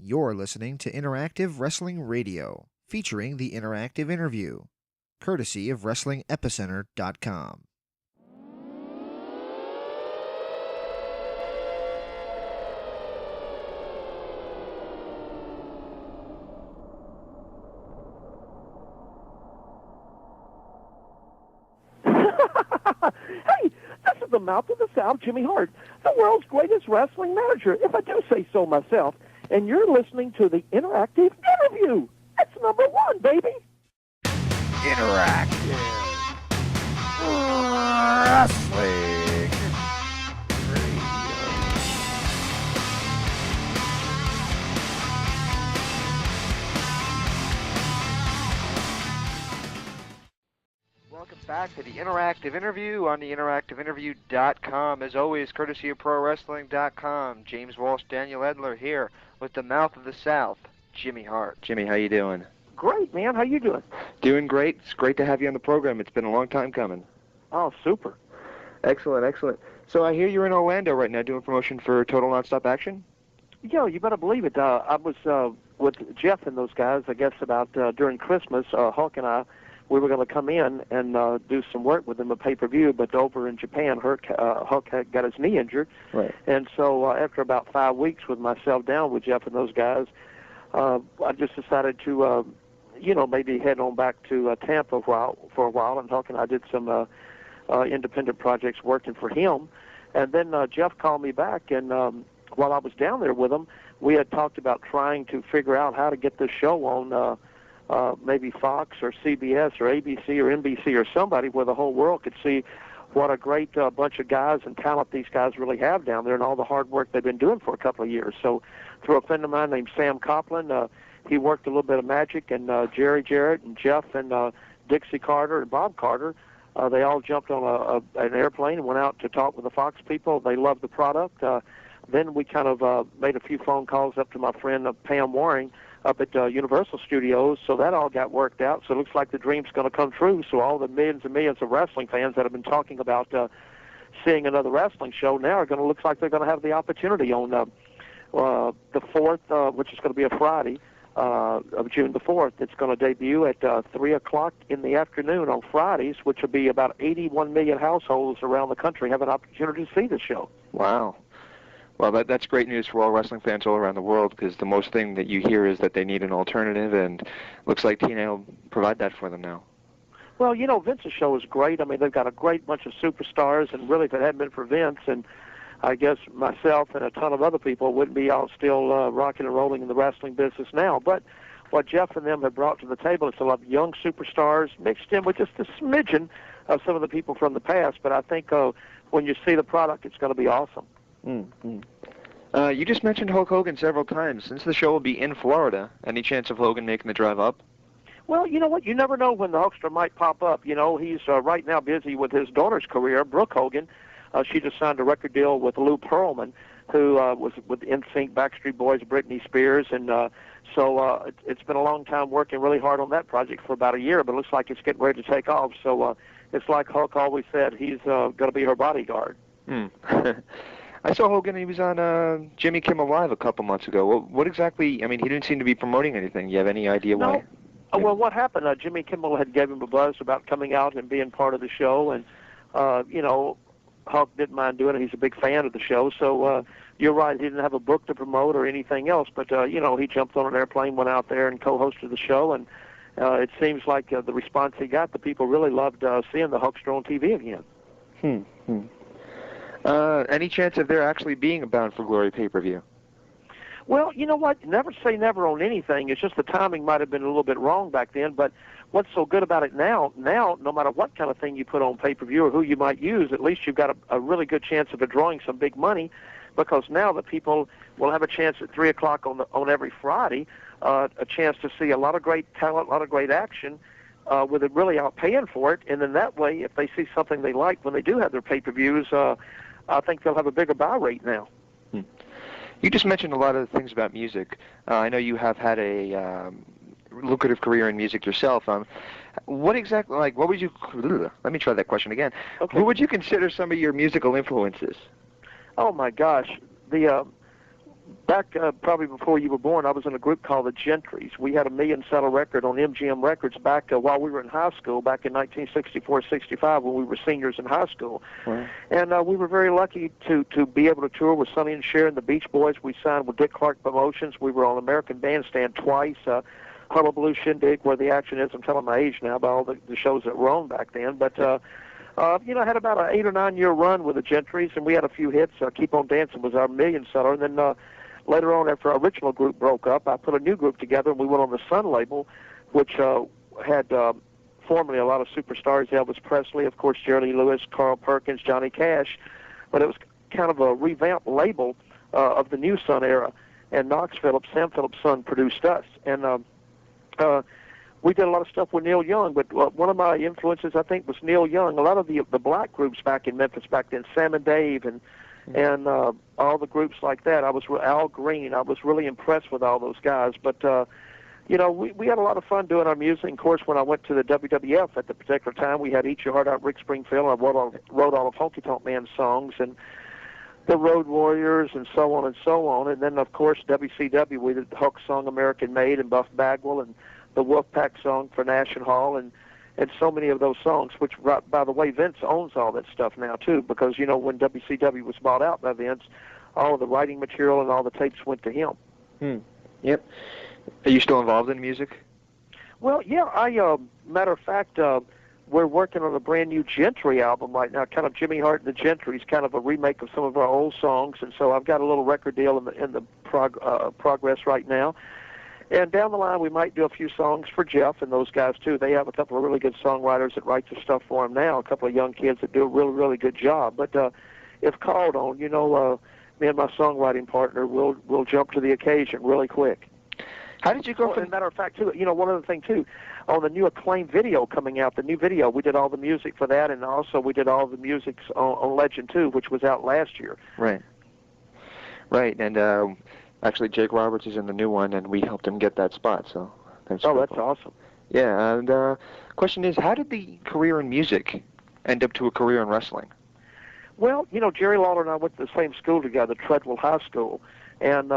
You're listening to Interactive Wrestling Radio, featuring the Interactive Interview, courtesy of WrestlingEpicenter.com. Hey, this is the mouth of the South, Jimmy Hart, the world's greatest wrestling manager, if I do say so myself. And you're listening to the Interactive Interview. That's number one, baby. Interactive Wrestling Welcome back to the Interactive Interview on the interactiveinterview.com. As always, courtesy of ProWrestling.com. James Walsh, Daniel Edler here with the mouth of the South, Jimmy Hart. Jimmy, how you doing? Great, man. How you doing? Doing great. It's great to have you on the program. It's been a long time coming. Oh, super. Excellent, excellent. So I hear you're in Orlando right now doing promotion for Total Nonstop Action? Yeah, you better believe it. I was with Jeff and those guys, I guess, about during Christmas. Hulk and I, we were going to come in and do some work with them, a pay-per-view, but over in Japan, Hulk had got his knee injured. Right. And so after about 5 weeks with myself down with Jeff and those guys, I just decided to, maybe head on back to Tampa for a while, and Hulk and I did some independent projects working for him. And then Jeff called me back, and while I was down there with him, we had talked about trying to figure out how to get this show on maybe Fox or CBS or ABC or NBC or somebody where the whole world could see what a great bunch of guys and talent these guys really have down there and all the hard work they've been doing for a couple of years. So through a friend of mine named Sam Copeland, he worked a little bit of magic, and Jerry Jarrett and Jeff and Dixie Carter and Bob Carter, they all jumped on an airplane and went out to talk with the Fox people. They loved the product. Then we kind of made a few phone calls up to my friend Pam Waring up at Universal Studios, so that all got worked out. So it looks like the dream's going to come true. So all the millions and millions of wrestling fans that have been talking about seeing another wrestling show now are going to look like they're going to have the opportunity on the 4th, which is going to be a Friday of June the 4th. It's going to debut at 3 o'clock in the afternoon on Fridays, which will be about 81 million households around the country have an opportunity to see the show. Wow. Well, that's great news for all wrestling fans all around the world, because the most thing that you hear is that they need an alternative, and looks like TNA will provide that for them now. Well, Vince's show is great. I mean, they've got a great bunch of superstars, and really if it hadn't been for Vince, and I guess myself and a ton of other people wouldn't be all still rocking and rolling in the wrestling business now. But what Jeff and them have brought to the table is a lot of young superstars mixed in with just a smidgen of some of the people from the past. But I think when you see the product, it's going to be awesome. Mm-hmm. You just mentioned Hulk Hogan several times. Since the show will be in Florida, any chance of Hogan making the drive up? Well, you know what? You never know when the Hulkster might pop up. He's right now busy with his daughter's career, Brooke Hogan. She just signed a record deal with Lou Pearlman, who was with NSYNC, Backstreet Boys, Britney Spears, and so it's been a long time working really hard on that project for about a year, but it looks like it's getting ready to take off. So it's like Hulk always said, he's going to be her bodyguard. I saw Hogan, he was on Jimmy Kimmel Live a couple months ago. What exactly, I mean, he didn't seem to be promoting anything. Do you have any idea why? No. Well, what happened, Jimmy Kimmel had gave him a buzz about coming out and being part of the show, and, Hulk didn't mind doing it. He's a big fan of the show, so you're right, he didn't have a book to promote or anything else, but, he jumped on an airplane, went out there and co-hosted the show, and it seems like the response he got, the people really loved seeing the Hulkster on TV again. Any chance of there actually being a Bound for Glory pay-per-view? Well, you know what? Never say never on anything. It's just the timing might have been a little bit wrong back then, but what's so good about it now, no matter what kind of thing you put on pay-per-view or who you might use, at least you've got a really good chance of drawing some big money, because now the people will have a chance at 3 o'clock on every Friday, a chance to see a lot of great talent, a lot of great action, with it really out paying for it, and then that way, if they see something they like when they do have their pay-per-views, I think they'll have a bigger buy rate now. You just mentioned a lot of things about music. I know you have had a lucrative career in music yourself. What exactly, what would you, let me try that question again. Okay. Who would you consider some of your musical influences? Oh my gosh, back probably before you were born, I was in a group called the Gentrys. We had a million-seller record on MGM Records back while we were in high school, back in 1964-65 when we were seniors in high school. Wow. And we were very lucky to be able to tour with Sonny and Cher and the Beach Boys. We signed with Dick Clark Promotions. We were on American Bandstand twice, Hullabaloo Shindig, Where the Action Is. I'm telling my age now by all the shows that were on back then. But, I had about an 8 or 9 year run with the Gentrys, and we had a few hits. Keep On Dancing was our million-seller. And then later on, after our original group broke up, I put a new group together, and we went on the Sun label, which had formerly a lot of superstars, Elvis Presley, of course, Jerry Lee Lewis, Carl Perkins, Johnny Cash. But it was kind of a revamped label of the new Sun era. And Knox Phillips, Sam Phillips' son, produced us. And we did a lot of stuff with Neil Young, but one of my influences, I think, was Neil Young. A lot of the black groups back in Memphis back then, Sam and Dave and all the groups like that. Al Green. I was really impressed with all those guys. But, we had a lot of fun doing our music. Of course, when I went to the WWF at the particular time, we had Eat Your Heart Out, Rick Springfield. I wrote all of Honky Tonk Man's songs and the Road Warriors and so on and so on. And then, of course, WCW, we did the Hulk song American Made and Buff Bagwell and the Wolfpack song for Nash Hall and so many of those songs, which, by the way, Vince owns all that stuff now, too, because, when WCW was bought out by Vince, all of the writing material and all the tapes went to him. Yep. Are you still involved in music? Well, yeah, matter of fact, we're working on a brand new Gentry album right now, kind of Jimmy Hart and the Gentrys, kind of a remake of some of our old songs, and so I've got a little record deal in the progress right now. And down the line, we might do a few songs for Jeff and those guys, too. They have a couple of really good songwriters that write the stuff for them now, a couple of young kids that do a really, really good job. But if called on, me and my songwriting partner will jump to the occasion really quick. How did you go from... As a matter of fact, too, one other thing, too, on the new Acclaim video coming out, the new video, we did all the music for that, and also we did all the music on Legend 2, which was out last year. Right. And actually, Jake Roberts is in the new one, and we helped him get that spot, so... That's awesome. Yeah, and question is, how did the career in music end up to a career in wrestling? Well, Jerry Lawler and I went to the same school together, Treadwell High School, and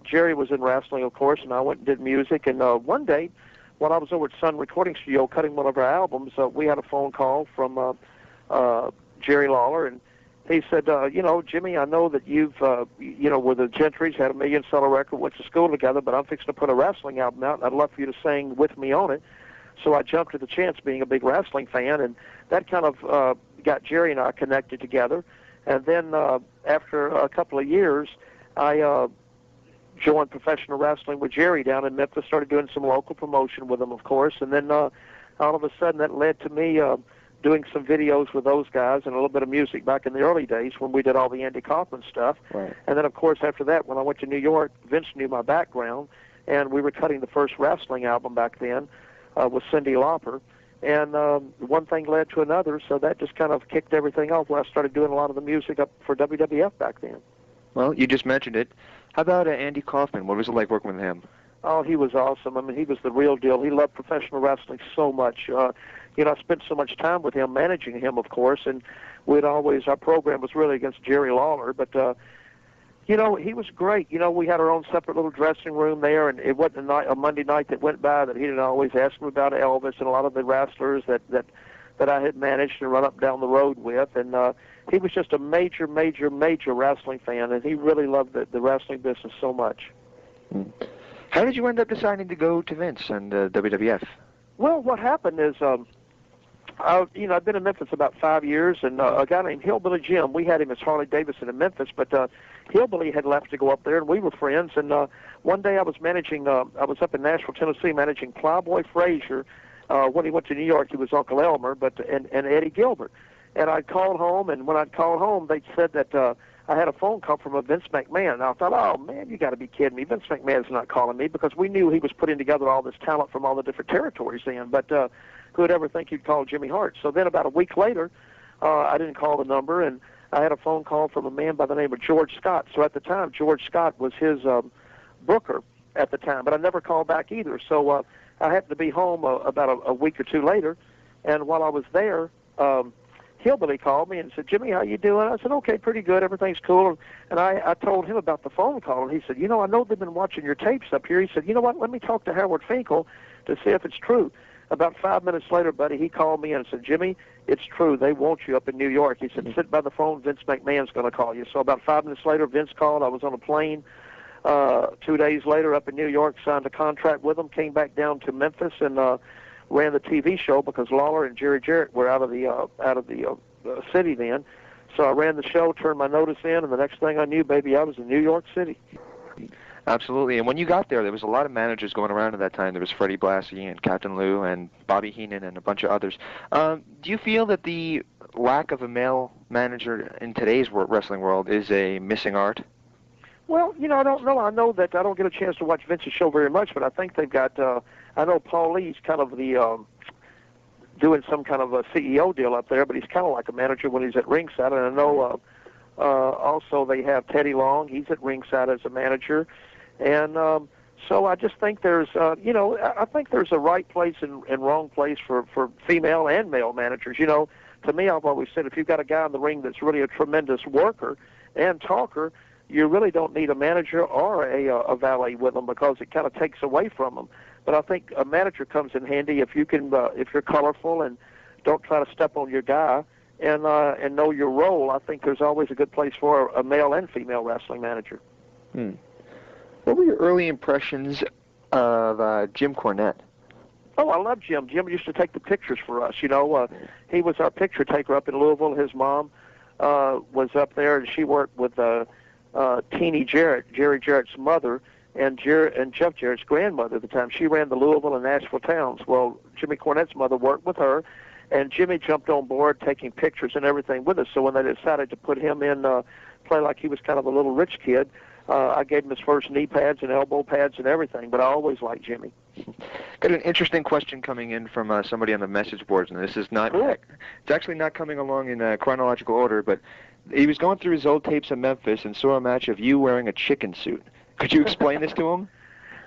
Jerry was in wrestling, of course, and I went and did music, and one day, while I was over at Sun Recording Studio cutting one of our albums, we had a phone call from Jerry Lawler, and he said, Jimmy, I know that you've, with the Gentrys, had a million-seller record, went to school together, but I'm fixing to put a wrestling album out, and I'd love for you to sing with me on it. So I jumped at the chance, being a big wrestling fan, and that kind of got Jerry and I connected together. And then after a couple of years, I joined professional wrestling with Jerry down in Memphis, started doing some local promotion with him, of course, and then all of a sudden that led to me doing some videos with those guys and a little bit of music back in the early days when we did all the Andy Kaufman stuff. Right. And then, of course, after that, when I went to New York, Vince knew my background, and we were cutting the first wrestling album back then with Cyndi Lauper. And one thing led to another, so that just kind of kicked everything off when I started doing a lot of the music up for WWF back then. Well, you just mentioned it. How about Andy Kaufman? What was it like working with him? Oh, he was awesome. I mean, he was the real deal. He loved professional wrestling so much. I spent so much time with him, managing him, of course, and our program was really against Jerry Lawler, but, he was great. We had our own separate little dressing room there, and it wasn't a Monday night that went by that he didn't always ask me about Elvis and a lot of the wrestlers that I had managed to run up down the road with, and he was just a major, major, major wrestling fan, and he really loved the wrestling business so much. How did you end up deciding to go to Vince and WWF? Well, what happened is, I've been in Memphis about 5 years, and a guy named Hillbilly Jim, we had him as Harley Davidson in Memphis, but Hillbilly had left to go up there, and we were friends, and one day I was up in Nashville, Tennessee, managing Plowboy Frazier. When he went to New York, he was Uncle Elmer, and Eddie Gilbert. And I called home, and when I called home, they said that I had a phone call from a Vince McMahon. And I thought, oh, man, you got to be kidding me. Vince McMahon's not calling me, because we knew he was putting together all this talent from all the different territories then. But who would ever think he'd call Jimmy Hart? So then about a week later, I didn't call the number, and I had a phone call from a man by the name of George Scott. So at the time, George Scott was his booker at the time, but I never called back either. So I happened to be home about a week or two later, and while I was there, Hillbilly called me and said, "Jimmy, how you doing?" I said, "Okay, pretty good. Everything's cool." And I told him about the phone call, and he said, "You know, I know they've been watching your tapes up here." He said, "You know what? Let me talk to Howard Finkel to see if it's true." About 5 minutes later, buddy, he called me and said, "Jimmy, it's true. They want you up in New York." He said, "Sit by the phone. Vince McMahon's going to call you." So about 5 minutes later, Vince called. I was on a plane. 2 days later, up in New York, signed a contract with them. Came back down to Memphis and ran the TV show because Lawler and Jerry Jarrett were out of the city then. So I ran the show, turned my notice in, and the next thing I knew, baby, I was in New York City. Absolutely. And when you got there was a lot of managers going around at that time. There was Freddie Blassie and Captain Lou and Bobby Heenan and a bunch of others. Do you feel that the lack of a male manager in today's wrestling world is a missing art? Well, you know, I don't know. I know that I don't get a chance to watch Vince's show very much, but I think they've got, I know Paul Lee's kind of the, doing some kind of a CEO deal up there, but he's kind of like a manager when he's at ringside. And I know also they have Teddy Long. He's at ringside as a manager. And so I just think there's, you know, I think there's a right place and wrong place for female and male managers. You know, to me, I've always said if you've got a guy in the ring that's really a tremendous worker and talker, you really don't need a manager or a valet with them because it kind of takes away from them. But I think a manager comes in handy if you can, if you're colorful and don't try to step on your guy and know your role. I think there's always a good place for a male and female wrestling manager. What were your early impressions of Jim Cornette? Oh, I love Jim. Jim used to take the pictures for us. You know, he was our picture taker up in Louisville. His mom was up there, and she worked with Teenie Jarrett, Jerry Jarrett's mother, and Jeff Jarrett's grandmother at the time. She ran the Louisville and Nashville towns. Well, Jimmy Cornette's mother worked with her, and Jimmy jumped on board taking pictures and everything with us. So when they decided to put him in, play like he was kind of a little rich kid, I gave him his first knee pads and elbow pads and everything, but I always liked Jimmy. Got an interesting question coming in from somebody on the message boards, and this is not, it's actually not coming along in chronological order, but he was going through his old tapes in Memphis and saw a match of you wearing a chicken suit. Could you explain this to him?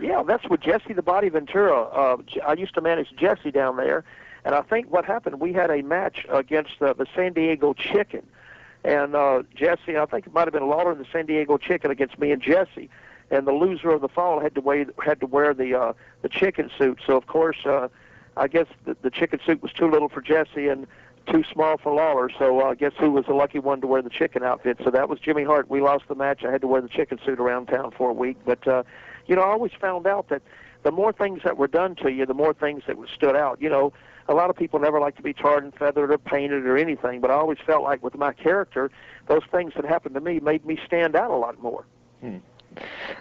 Yeah, that's with Jesse the Body Ventura. I used to manage Jesse down there, and I think what happened, we had a match against the San Diego Chicken. And Jesse, I think it might have been Lawler and the San Diego Chicken against me and Jesse. And the loser of the fall had to wear the chicken suit. So, of course, I guess the chicken suit was too little for Jesse and too small for Lawler. So guess who was the lucky one to wear the chicken outfit? So that was Jimmy Hart. We lost the match. I had to wear the chicken suit around town for a week. But, you know, I always found out that the more things that were done to you, the more things that stood out. You know, a lot of people never like to be tarred and feathered or painted or anything, but I always felt like with my character, those things that happened to me made me stand out a lot more.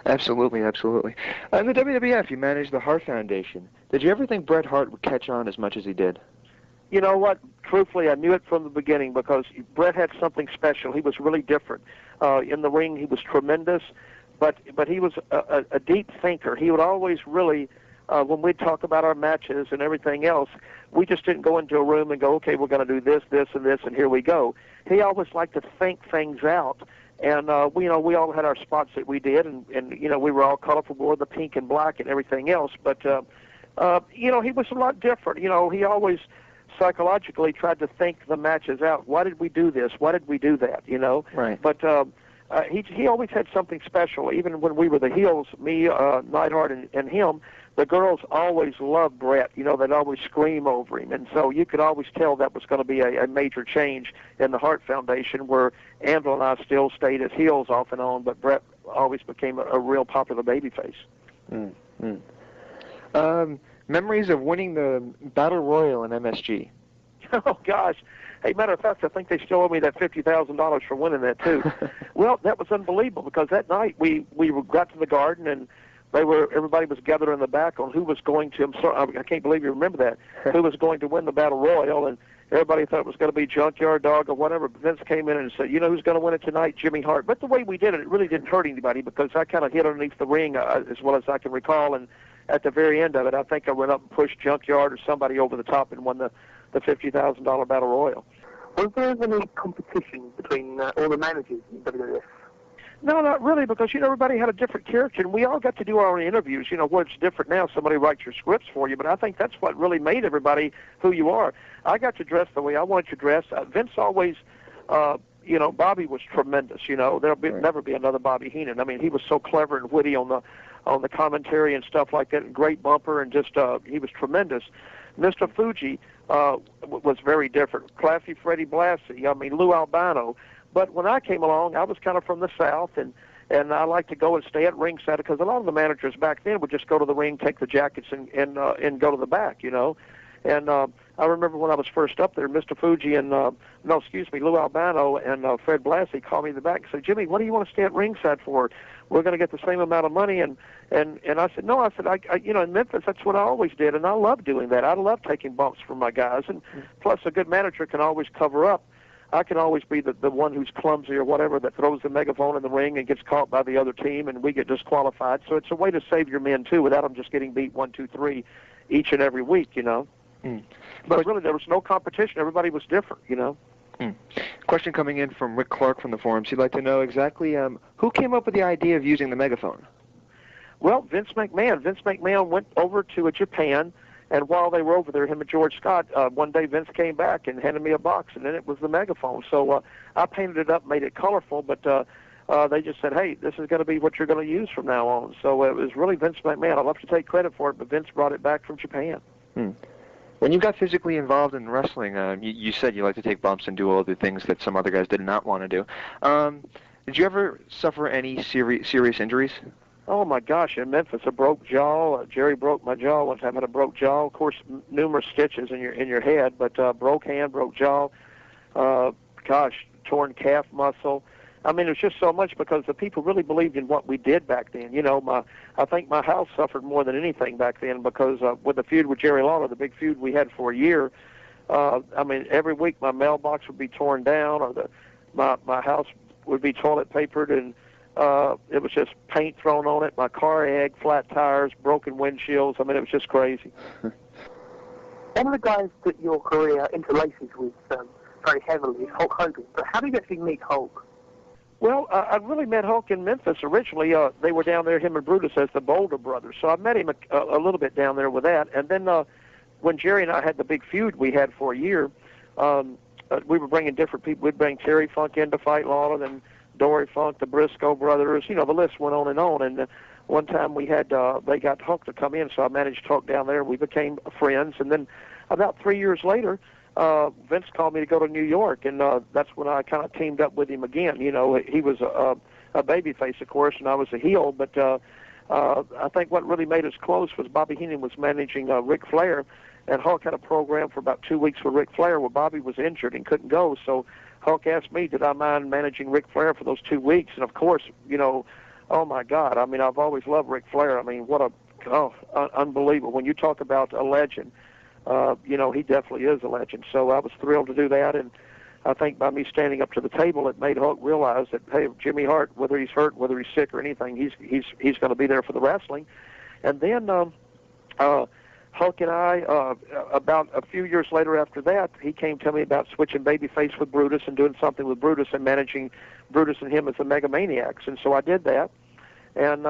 Absolutely, absolutely. In the WWF, you managed the Hart Foundation. Did you ever think Bret Hart would catch on as much as he did? You know what? Truthfully, I knew it from the beginning because Bret had something special. He was really different. In the ring, he was tremendous, but he was a deep thinker. He would always really, when we'd talk about our matches and everything else, we just didn't go into a room and go, okay, we're going to do this, this, and this, and here we go. He always liked to think things out. And, we all had our spots that we did, and you know, we were all colorful, wore the pink and black and everything else. But, you know, he was a lot different. You know, he always psychologically tried to think the matches out. Why did we do this? Why did we do that? You know? Right. But he always had something special. Even when we were the heels, me, Neidhart, and him, the girls always loved Bret. You know, they'd always scream over him. And so you could always tell that was going to be a major change in the Hart Foundation, where Anvil and I still stayed as heels off and on, but Bret always became a real popular babyface. Memories of winning the Battle Royal in MSG. Oh, gosh. Hey, matter of fact, I think they still owe me that $50,000 for winning that, too. Well, that was unbelievable because that night we got to the Garden and everybody was gathered in the back on who was going to, I can't believe you remember that, who was going to win the Battle Royal, and everybody thought it was going to be Junkyard Dog or whatever, but Vince came in and said, you know who's going to win it tonight? Jimmy Hart. But the way we did it, it really didn't hurt anybody because I kind of hit underneath the ring as well as I can recall, and at the very end of it, I think I went up and pushed Junkyard or somebody over the top and won the $50,000 Battle Royal. Was there any competition between all the managers in WWF? No, not really, because, everybody had a different character, and we all got to do our own interviews. Where it's different now, somebody writes your scripts for you, but I think that's what really made everybody who you are. I got to dress the way I wanted to dress. Vince always, Bobby was tremendous. There'll never be another Bobby Heenan. I mean, he was so clever and witty on the commentary and stuff like that, and great bumper, and just he was tremendous. Mr. Fuji was very different. Classy Freddie Blassie, Lou Albano. But when I came along, I was kind of from the South, and I liked to go and stay at ringside, because a lot of the managers back then would just go to the ring, take the jackets, and go to the back, And I remember when I was first up there, Mr. Fuji and, Lou Albano and Fred Blassie called me in the back and said, "Jimmy, what do you want to stay at ringside for? We're going to get the same amount of money." And I said, "No," I said, in Memphis, that's what I always did, and I love doing that. I love taking bumps from my guys, and plus a good manager can always cover up. I can always be the one who's clumsy or whatever that throws the megaphone in the ring and gets caught by the other team, and we get disqualified. So it's a way to save your men, too, without them just getting beat 1, 2, 3 each and every week, But really, there was no competition. Everybody was different, Question coming in from Rick Clark from the forums. He'd like to know exactly who came up with the idea of using the megaphone? Well, Vince McMahon. Vince McMahon went over to Japan, and while they were over there, him and George Scott, one day Vince came back and handed me a box, and then it was the megaphone. So I painted it up, made it colorful, but they just said, "Hey, this is going to be what you're going to use from now on." So it was really Vince McMahon. I'd love to take credit for it, but Vince brought it back from Japan. When you got physically involved in wrestling, you said you like to take bumps and do all the things that some other guys did not want to do. Did you ever suffer any serious injuries? Oh, my gosh, in Memphis, a broke jaw. Jerry broke my jaw one time. I had a broke jaw. Of course, numerous stitches in your head, but broke hand, broke jaw. Torn calf muscle. I mean, it was just so much because the people really believed in what we did back then. I think my house suffered more than anything back then because with the feud with Jerry Lawler, the big feud we had for a year, every week my mailbox would be torn down, or my house would be toilet papered, and it was just paint thrown on it, my car egg, flat tires, broken windshields. I mean, it was just crazy. One of the guys that your career interlaces with very heavily is Hulk Hogan. But how did you actually meet Hulk? Well, I really met Hulk in Memphis originally. They were down there, him and Brutus, as the Boulder Brothers. So I met him a little bit down there with that. And then when Jerry and I had the big feud we had for a year, we were bringing different people. We'd bring Terry Funk in to fight Lawler, then Dory Funk, the Briscoe brothers. The list went on. And one time we had they got Hulk to come in, so I managed Hulk down there. We became friends. And then about 3 years later, Vince called me to go to New York, and that's when I kind of teamed up with him again. He was a babyface, of course, and I was a heel. But I think what really made us close was Bobby Heenan was managing Ric Flair, and Hulk had a program for about 2 weeks with Ric Flair where Bobby was injured and couldn't go. So Hulk asked me, did I mind managing Ric Flair for those 2 weeks? And of course, oh my God, I've always loved Ric Flair. What unbelievable. When you talk about a legend, he definitely is a legend. So I was thrilled to do that, and I think by me standing up to the table, it made Hulk realize that, hey, Jimmy Hart, whether he's hurt, whether he's sick or anything, he's going to be there for the wrestling. And then Hulk and I, about a few years later after that, he came to me about switching babyface with Brutus and doing something with Brutus and managing Brutus and him as the Megamaniacs. And so I did that. And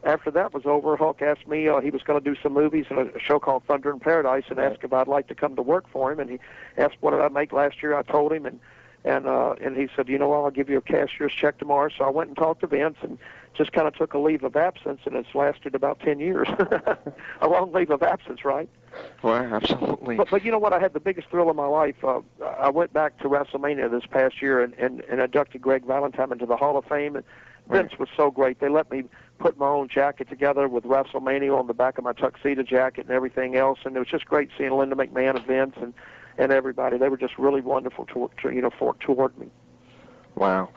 after that was over, Hulk asked me, he was going to do some movies and a show called Thunder in Paradise, and asked if I'd like to come to work for him. And he asked what did I make last year. I told him, and he said, I'll give you a cashier's check tomorrow. So I went and talked to Vince and just kind of took a leave of absence, and it's lasted about 10 years. A long leave of absence, right? Well, absolutely. But you know what? I had the biggest thrill of my life. I went back to WrestleMania this past year and inducted Greg Valentine into the Hall of Fame. And Vince was so great. They let me put my own jacket together with WrestleMania on the back of my tuxedo jacket and everything else. And it was just great seeing Linda McMahon and Vince and everybody. They were just really wonderful toward me. Wow.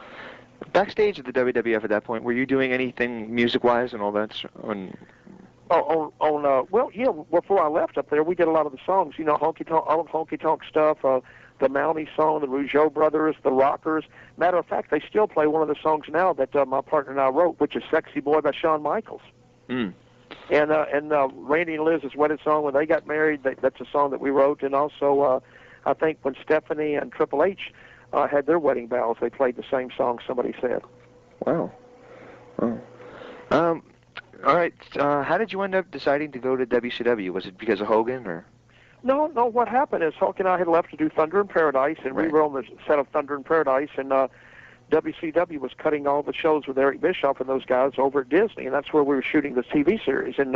Backstage at the WWF at that point, were you doing anything music-wise and all that? Before I left up there, we did a lot of the songs. Honky Tonk, all of Honky Tonk stuff. The Mountie song, the Rougeau Brothers, the Rockers. Matter of fact, they still play one of the songs now that my partner and I wrote, which is "Sexy Boy" by Shawn Michaels. And Randy and Liz's wedding song, when they got married, that's a song that we wrote. And also, I think when Stephanie and Triple H had their wedding vows, they played the same song, somebody said. Wow. Wow. Um, all right. How did you end up deciding to go to WCW? Was it because of Hogan, or? No. What happened is Hulk and I had left to do Thunder in Paradise, and we were on the set of Thunder in Paradise, and WCW was cutting all the shows with Eric Bischoff and those guys over at Disney, and that's where we were shooting the TV series. And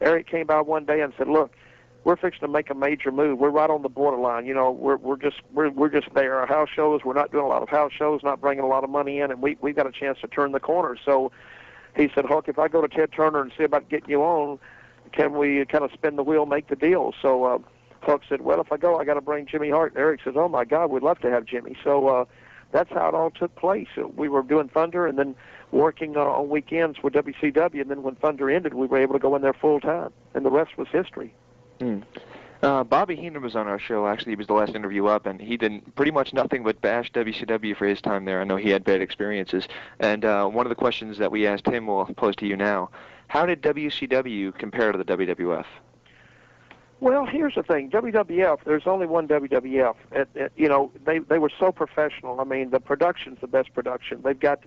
Eric came by one day and said, "Look, we're fixing to make a major move. We're right on the borderline. You know, we're just there. Our house shows. We're not doing a lot of house shows, not bringing a lot of money in, and we got a chance to turn the corner." So he said, "Hulk, if I go to Ted Turner and see about getting you on, can we kind of spin the wheel, make the deal?" So Hulk said, "Well, if I go, I got to bring Jimmy Hart." And Eric says, "Oh my God, we'd love to have Jimmy." So that's how it all took place. We were doing Thunder and then working on weekends with WCW, and then when Thunder ended, we were able to go in there full time, and the rest was history. Bobby Heenan was on our show. Actually, he was the last interview up, and he did pretty much nothing but bash WCW for his time there. I know he had bad experiences. And one of the questions that we asked him we'll pose to you now. How did WCW compare to the WWF? Well, here's the thing. WWF, there's only one WWF. You know, they were so professional. I mean, the production's the best production. They've got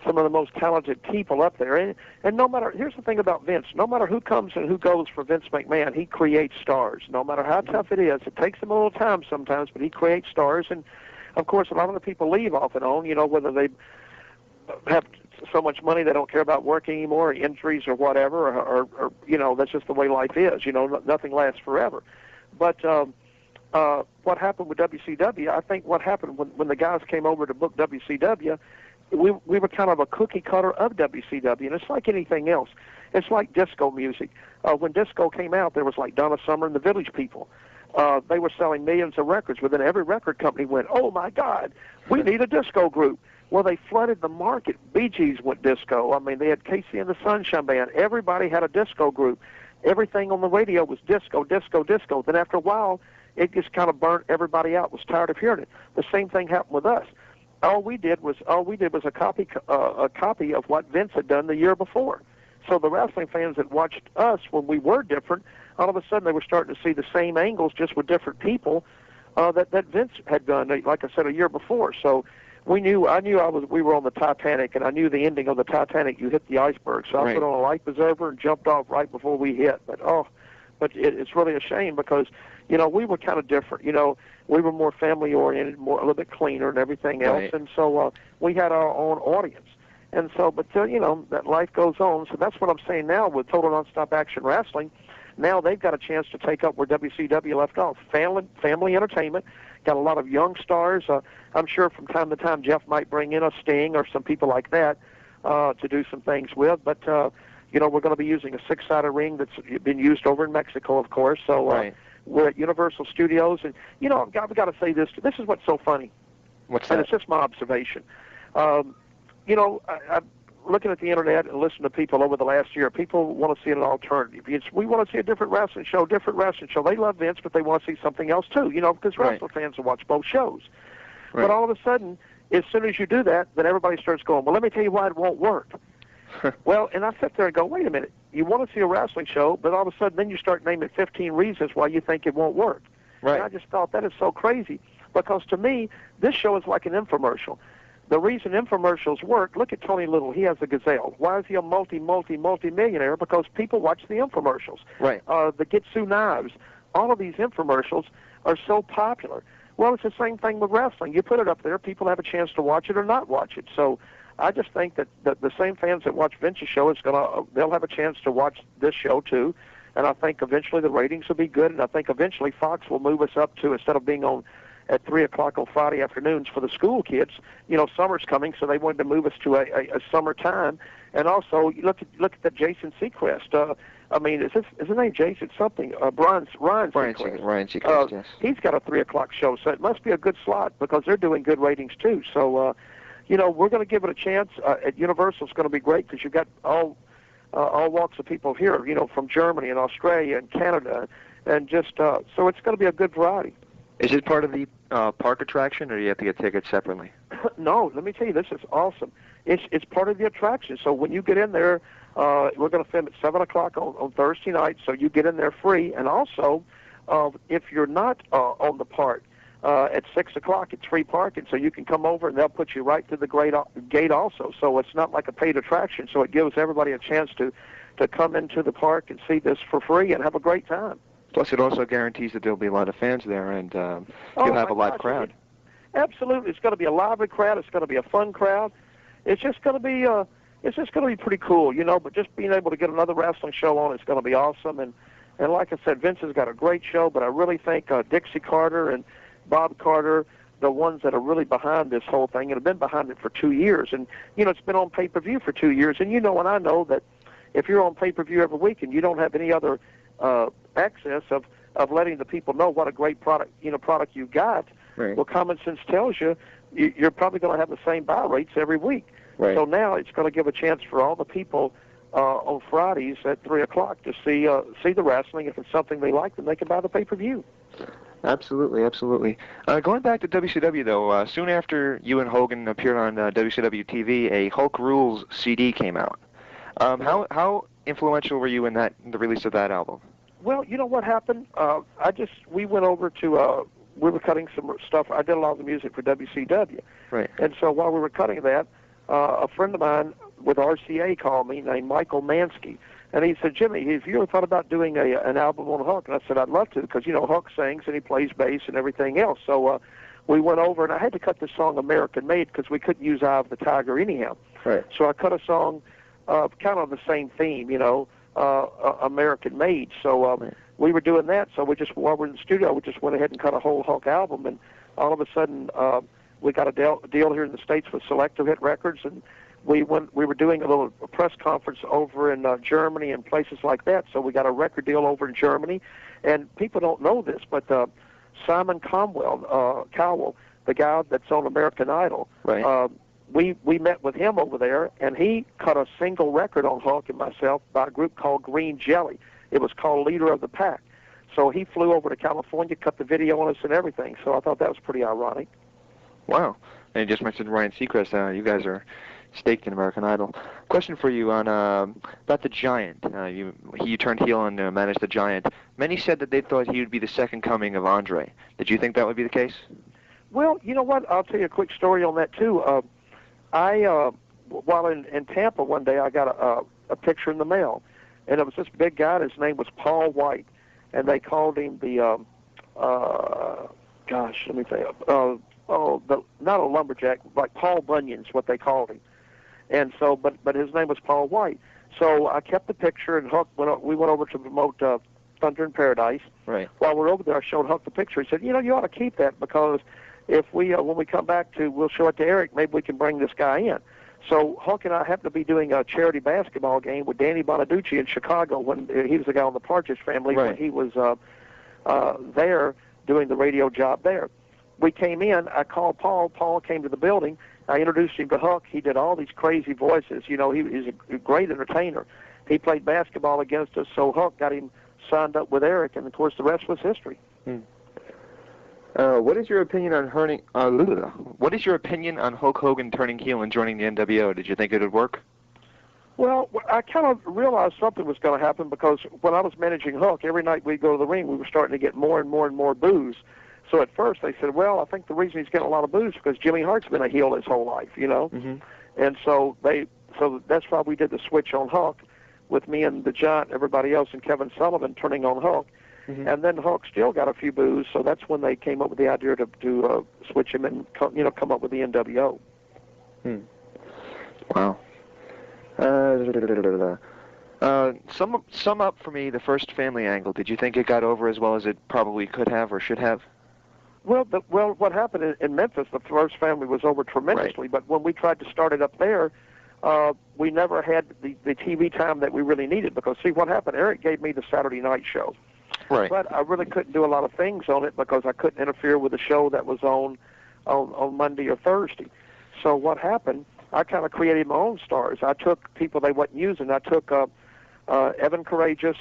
some of the most talented people up there. And no matter, here's the thing about Vince, no matter who comes and who goes for Vince McMahon, he creates stars. No matter how tough it is, it takes him a little time sometimes, but he creates stars. And, of course, a lot of the people leave off and on, you know, whether they have so much money they don't care about working anymore, or injuries or whatever, or you know, that's just the way life is. You know, nothing lasts forever. But what happened with WCW, I think what happened when the guys came over to book WCW, we were kind of a cookie cutter of WCW, and it's like anything else. It's like disco music. When disco came out, there was like Donna Summer and the Village People. They were selling millions of records. Within every record company went, "Oh my God, we need a disco group." Well, they flooded the market. Bee Gees went disco. I mean, they had Casey and the Sunshine Band. Everybody had a disco group. Everything on the radio was disco, disco, disco. Then after a while, it just kind of burnt everybody out. Was tired of hearing it. The same thing happened with us. All we did was a copy of what Vince had done the year before. So the wrestling fans that watched us when we were different, all of a sudden they were starting to see the same angles just with different people that Vince had done, like I said, a year before. So we we were on the Titanic, and I knew the ending of the Titanic. You hit the iceberg, so I put on a life preserver and jumped off right before we hit. But it's really a shame because, you know, we were kind of different. You know, we were more family oriented, a little bit cleaner and everything else, and so we had our own audience. And so, but you know, that life goes on. So that's what I'm saying now with Total Nonstop Action Wrestling. Now they've got a chance to take up where WCW left off. Family entertainment. Got a lot of young stars. I'm sure from time to time Jeff might bring in a Sting or some people like that to do some things with. But, you know, we're going to be using a 6-sided ring that's been used over in Mexico, of course. So we're at Universal Studios. And, you know, I've got to say this. This is what's so funny. What's that? And it's just my observation. You know, I'm looking at the Internet and listening to people over the last year. People want to see an alternative. We want to see a different wrestling show. They love Vince, but they want to see something else too, you know, because wrestling fans will watch both shows. Right. But all of a sudden, as soon as you do that, then everybody starts going, well, let me tell you why it won't work. Well, and I sit there and go, wait a minute. You want to see a wrestling show, but all of a sudden then you start naming 15 reasons why you think it won't work. Right. And I just thought that is so crazy because to me, this show is like an infomercial. The reason infomercials work, look at Tony Little. He has a Gazelle. Why is he a multi-millionaire? Because people watch the infomercials. Right. The Gitsu knives. All of these infomercials are so popular. Well, it's the same thing with wrestling. You put it up there, people have a chance to watch it or not watch it. So I just think that the same fans that watch Vince's show they'll have a chance to watch this show too. And I think eventually the ratings will be good. And I think eventually Fox will move us up to, instead of being on at 3 o'clock on Friday afternoons for the school kids. You know, summer's coming, so they wanted to move us to a summer time. And also, look at the Jason Seacrest. I mean, is his name Jason something? Ryan Seacrest. Ryan Seacrest, yes. He's got a 3 o'clock show, so it must be a good slot because they're doing good ratings too. So, you know, we're going to give it a chance. At Universal, it's going to be great because you've got all walks of people here, you know, from Germany and Australia and Canada, and just so it's going to be a good variety. Is it part of the park attraction, or do you have to get tickets separately? No, let me tell you, this is awesome. It's part of the attraction. So when you get in there, we're going to film at 7 o'clock on Thursday night, so you get in there free. And also, if you're not on the park, at 6 o'clock. It's free parking, so you can come over and they'll put you right through the gate also. So it's not like a paid attraction. So it gives everybody a chance to come into the park and see this for free and have a great time. Plus, it also guarantees that there'll be a lot of fans there, and you'll have a live crowd. Absolutely, it's going to be a lively crowd. It's going to be a fun crowd. It's just going to be pretty cool, you know. But just being able to get another wrestling show on, it's going to be awesome. And like I said, Vince has got a great show. But I really think Dixie Carter and Bob Carter, the ones that are really behind this whole thing, and have been behind it for 2 years. And you know, it's been on pay-per-view for 2 years. And you know, and I know that if you're on pay-per-view every week and you don't have any other access of letting the people know what a great product you've got, right. Well, common sense tells you you're probably going to have the same buy rates every week. Right. So now it's going to give a chance for all the people on Fridays at 3 o'clock to see the wrestling. If it's something they like, then they can buy the pay-per-view. Absolutely, absolutely. Going back to WCW, though, soon after you and Hogan appeared on WCW TV, a Hulk Rules CD came out. How influential were you in the release of that album? Well, you know what happened? We went over to, we were cutting some stuff. I did a lot of the music for WCW. Right. And so while we were cutting that, a friend of mine with RCA called me named Michael Mansky. And he said, Jimmy, have you ever thought about doing an album on Hulk? And I said, I'd love to, because, you know, Hulk sings and he plays bass and everything else. So we went over, and I had to cut the song American Made because we couldn't use Eye of the Tiger anyhow. Right. So I cut a song kind of the same theme, you know, American Made. So we were doing that. So while we were in the studio, we just went ahead and cut a whole Hulk album. And all of a sudden, we got a deal here in the States with Selective Hit Records, and we were doing a little press conference over in Germany and places like that. So we got a record deal over in Germany. And people don't know this, but Simon Cowell, the guy that's on American Idol, right. We met with him over there, and he cut a single record on Hulk and myself by a group called Green Jelly. It was called Leader of the Pack. So he flew over to California, cut the video on us and everything. So I thought that was pretty ironic. Wow. And you just mentioned Ryan Seacrest. You guys are staked in American Idol. Question for you on about the Giant. You turned heel and managed the Giant. Many said that they thought he would be the second coming of Andre. Did you think that would be the case? Well, you know what? I'll tell you a quick story on that, too. While in Tampa one day, I got a picture in the mail, and it was this big guy. His name was Paul White, and they called him the let me think. Not a lumberjack, like Paul Bunyan's what they called him. And so, but his name was Paul White. So I kept the picture, and we went over to promote Thunder in Paradise. Right. While we're over there, I showed Huck the picture. He said, you know, you ought to keep that, because if we, when we come back we'll show it to Eric, maybe we can bring this guy in. So Huck and I happened to be doing a charity basketball game with Danny Bonaducci in Chicago when he was the guy on the Partridge Family, right. when he was there doing the radio job there. We came in, I called Paul. Paul came to the building. I introduced him to Huck. He did all these crazy voices. You know, he's a great entertainer. He played basketball against us, so Huck got him signed up with Eric, and of course the rest was history. What is your opinion on Hulk Hogan turning heel and joining the NWO? Did you think it would work? Well, I kind of realized something was going to happen, because when I was managing Hulk, every night we'd go to the ring, we were starting to get more and more and more boos. So at first they said, well, I think the reason he's getting a lot of boos is because Jimmy Hart's been a heel his whole life, you know. Mm-hmm. And so that's why we did the switch on Hulk, with me and the Giant, everybody else, and Kevin Sullivan turning on Hulk. Mm-hmm. And then Hulk still got a few boos, so that's when they came up with the idea to switch him and come up with the NWO. Wow. Sum up for me the first family angle. Did you think it got over as well as it probably could have or should have? Well, what happened in Memphis, the first family was over tremendously, right. But when we tried to start it up there, we never had the TV time that we really needed, because, see, what happened, Eric gave me the Saturday night show. Right. But I really couldn't do a lot of things on it, because I couldn't interfere with the show that was on Monday or Thursday. So what happened, I kind of created my own stars. I took people they wasn't using. I took Evan Courageous,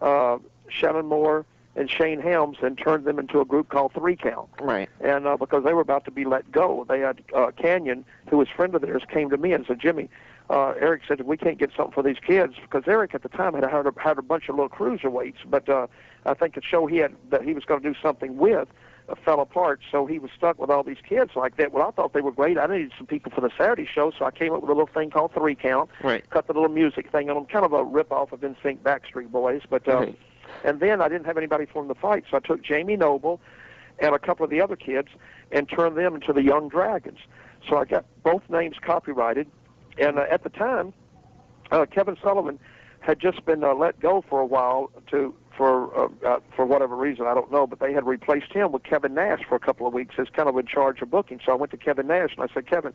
Shannon Moore, and Shane Helms, and turned them into a group called 3 Count. Right. And because they were about to be let go, they had Canyon, who was a friend of theirs, came to me and said, Jimmy, Eric said, we can't get something for these kids, because Eric at the time had hired a bunch of little cruiserweights, but I think the show that he was going to do something with fell apart, so he was stuck with all these kids like that. Well, I thought they were great. I needed some people for the Saturday show, so I came up with a little thing called 3 Count. Right. Cut the little music thing on them, kind of a rip-off of NSYNC Backstreet Boys. But Right. And then I didn't have anybody for them to fight, so I took Jamie Noble and a couple of the other kids and turned them into the Young Dragons. So I got both names copyrighted, and at the time, Kevin Sullivan had just been let go for a while for whatever reason, I don't know, but they had replaced him with Kevin Nash for a couple of weeks as kind of in charge of booking. So I went to Kevin Nash and I said, Kevin,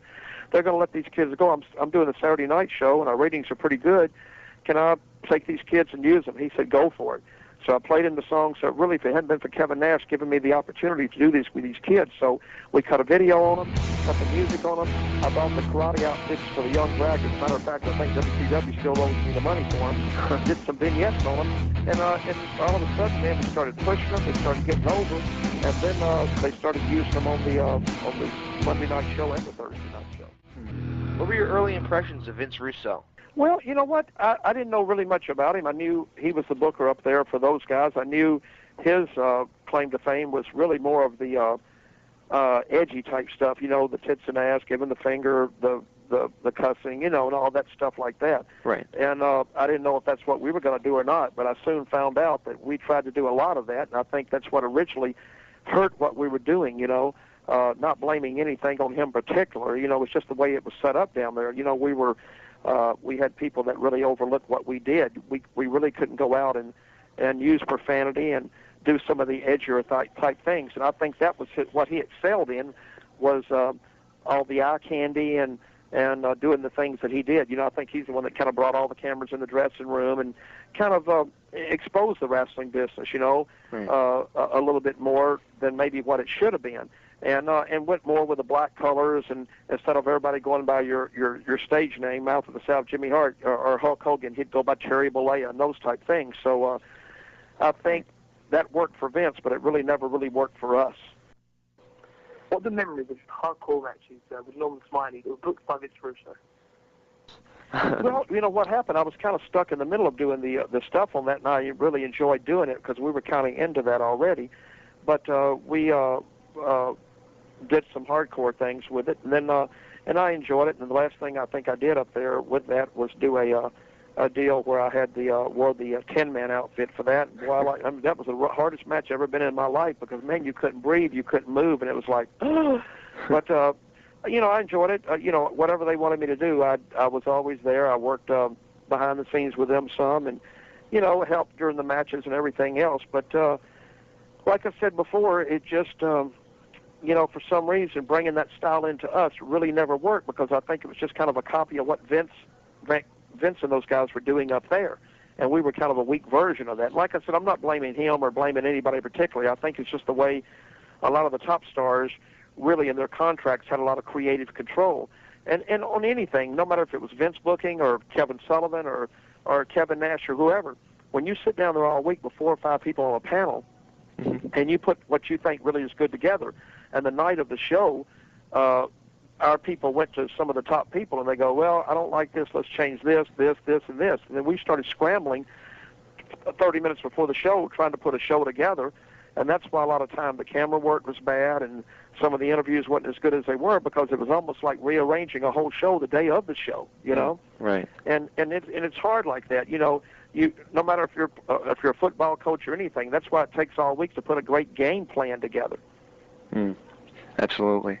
they're going to let these kids go. I'm doing the Saturday night show and our ratings are pretty good. Can I take these kids and use them? He said, go for it. So I played in the song. So really, if it hadn't been for Kevin Nash giving me the opportunity to do this with these kids, so we cut a video on them, cut the music on them. I bought the karate outfits for the Young Dragons. Matter of fact, I think WCW still owes me the money for them. Did some vignettes on them, and all of a sudden, man, we started pushing them. They started getting over, and then they started using them on the Monday night show and the Thursday night show. What were your early impressions of Vince Russo? Well, you know what? I didn't know really much about him. I knew he was the booker up there for those guys. I knew his claim to fame was really more of the edgy type stuff, you know, the tits and ass, giving the finger, the cussing, you know, and all that stuff like that. Right. And I didn't know if that's what we were going to do or not, but I soon found out that we tried to do a lot of that, and I think that's what originally hurt what we were doing, you know. Not blaming anything on him in particular, you know, it's just the way it was set up down there. You know, we had people that really overlooked what we did. We really couldn't go out and use profanity and do some of the edgier type things. And I think that was what he excelled in, was all the eye candy and doing the things that he did. You know, I think he's the one that kind of brought all the cameras in the dressing room and kind of exposed the wrestling business, you know, right. A little bit more than maybe what it should have been. And went more with the black colors, and instead of everybody going by your stage name, Mouth of the South, Jimmy Hart, or Hulk Hogan, he'd go by Terry Bollea and those type things. So I think that worked for Vince, but it really never really worked for us. What are the memories of hardcore matches with Norman Smiley that were booked by Vince Russo? Well, you know what happened? I was kind of stuck in the middle of doing the stuff on that, and I really enjoyed doing it because we were kind of into that already. But we did some hardcore things with it, and then and I enjoyed it. And the last thing I think I did up there with that was do a deal where I had wore the 10-man outfit for that. And boy, I mean, that was the hardest match I've ever been in my life because, man, you couldn't breathe, you couldn't move, and it was like, but you know, I enjoyed it. You know, whatever they wanted me to do, I was always there. I worked behind the scenes with them some, and you know, helped during the matches and everything else. But like I said before, it just you know, for some reason, bringing that style into us really never worked because I think it was just kind of a copy of what Vince and those guys were doing up there. And we were kind of a weak version of that. Like I said, I'm not blaming him or blaming anybody particularly. I think it's just the way a lot of the top stars really in their contracts had a lot of creative control. And on anything, no matter if it was Vince booking or Kevin Sullivan or Kevin Nash or whoever, when you sit down there all week with 4 or 5 people on a panel, and you put what you think really is good together, and the night of the show, our people went to some of the top people, and they go, well, I don't like this, let's change this, and this. And then we started scrambling 30 minutes before the show, trying to put a show together, and that's why a lot of time the camera work was bad, and some of the interviews wasn't as good as they were, because it was almost like rearranging a whole show the day of the show, you know? Right. And it's hard like that, you know. No matter if you're a football coach or anything, that's why it takes all week to put a great game plan together. Absolutely.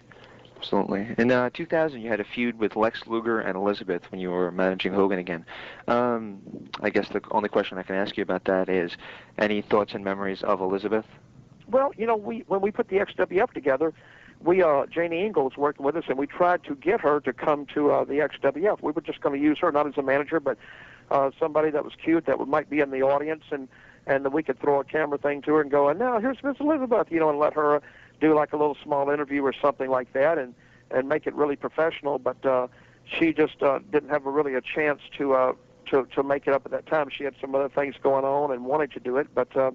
In 2000, you had a feud with Lex Luger and Elizabeth when you were managing Hogan again. I guess the only question I can ask you about that is, any thoughts and memories of Elizabeth? Well, you know, when we put the XWF together, Janie Engel was working with us, and we tried to get her to come to the XWF. We were just going to use her, not as a manager, but somebody that was cute that might be in the audience, and that we could throw a camera thing to her and go, and now here's Miss Elizabeth, you know, and let her do like a little small interview or something like that, and make it really professional. But she just didn't have really a chance to make it up at that time. She had some other things going on and wanted to do it, but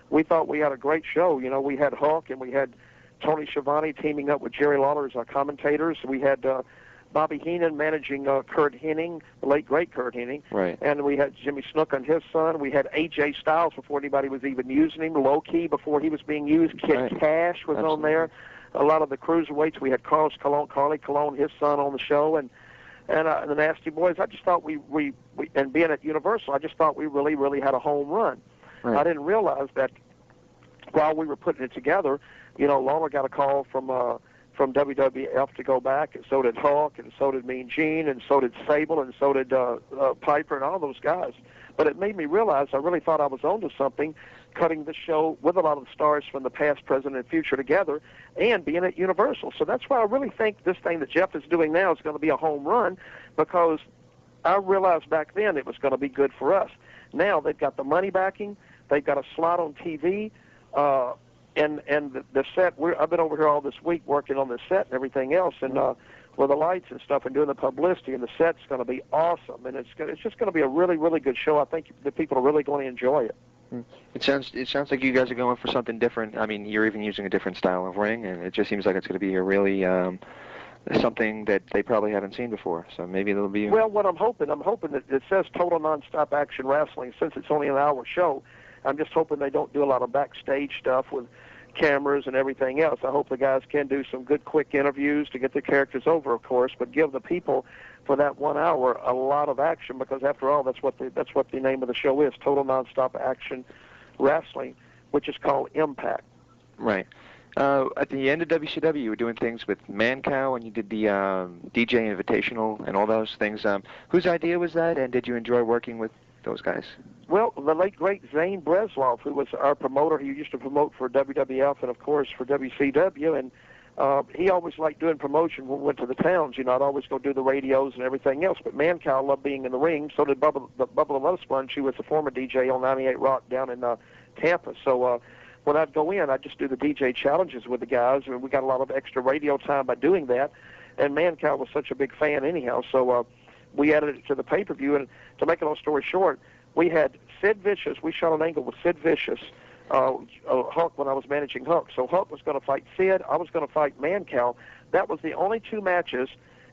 we thought we had a great show. You know, we had Hulk and we had Tony Schiavone teaming up with Jerry Lawler as our commentators. We had Bobby Heenan managing Kurt Hennig, the late great Kurt Hennig. Right. And we had Jimmy Snuka and his son. We had AJ Styles before anybody was even using him. Low Key before he was being used. Kid Right. Cash was on there. A lot of the cruiserweights. We had Carly Colon, his son, on the show, and the Nasty Boys. I just thought we and being at Universal, I just thought we really had a home run. Right. I didn't realize that while we were putting it together, Lawler got a call from WWF to go back, and so did Hulk, and so did Mean Gene, and so did Sable, and so did Piper, and all those guys. But it made me realize I really thought I was onto something, cutting the show with a lot of the stars from the past, present, and future together, and being at Universal. So that's why I really think this thing that Jeff is doing now is going to be a home run, because I realized back then it was going to be good for us. Now they've got the money backing, they've got a slot on TV, and the set. I've been over here all this week working on the set and everything else, and with the lights and stuff, and doing the publicity, and the set's going to be awesome, and it's just going to be a really good show. I think the people are really going to enjoy it. It sounds like you guys are going for something different. I mean, you're even using a different style of ring, and it just seems like it's going to be a really something that they probably haven't seen before. So maybe it'll be. Well, what I'm hoping that it says Total Nonstop Action Wrestling. Since it's only an hour show, I'm just hoping they don't do a lot of backstage stuff with cameras and everything else. I hope the guys can do some good quick interviews to get their characters over, of course, but give the people for that 1 hour a lot of action, because after all, that's what the name of the show is, Total Nonstop Action Wrestling, which is called Impact. Right. At the end of WCW, you were doing things with Mancow, and you did the DJ Invitational and all those things. Whose idea was that, and did you enjoy working with those guys? Well, the late, great Zane Breslov, who was our promoter, he used to promote for WWF and, of course, for WCW, and he always liked doing promotion when we went to the towns. I'd always go do the radios and everything else, but Mancow loved being in the ring. So did Bubba the Love Sponge. She was the former DJ on 98 Rock down in Tampa. So when I'd go in, I'd just do the DJ challenges with the guys, and we got a lot of extra radio time by doing that. And Mancow was such a big fan anyhow, so we added it to the pay-per-view. And to make a long story short, we had Sid Vicious. We shot an angle with Sid Vicious, Hulk, when I was managing Hulk. So Hulk was going to fight Sid. I was going to fight Mancow. That was the only two matches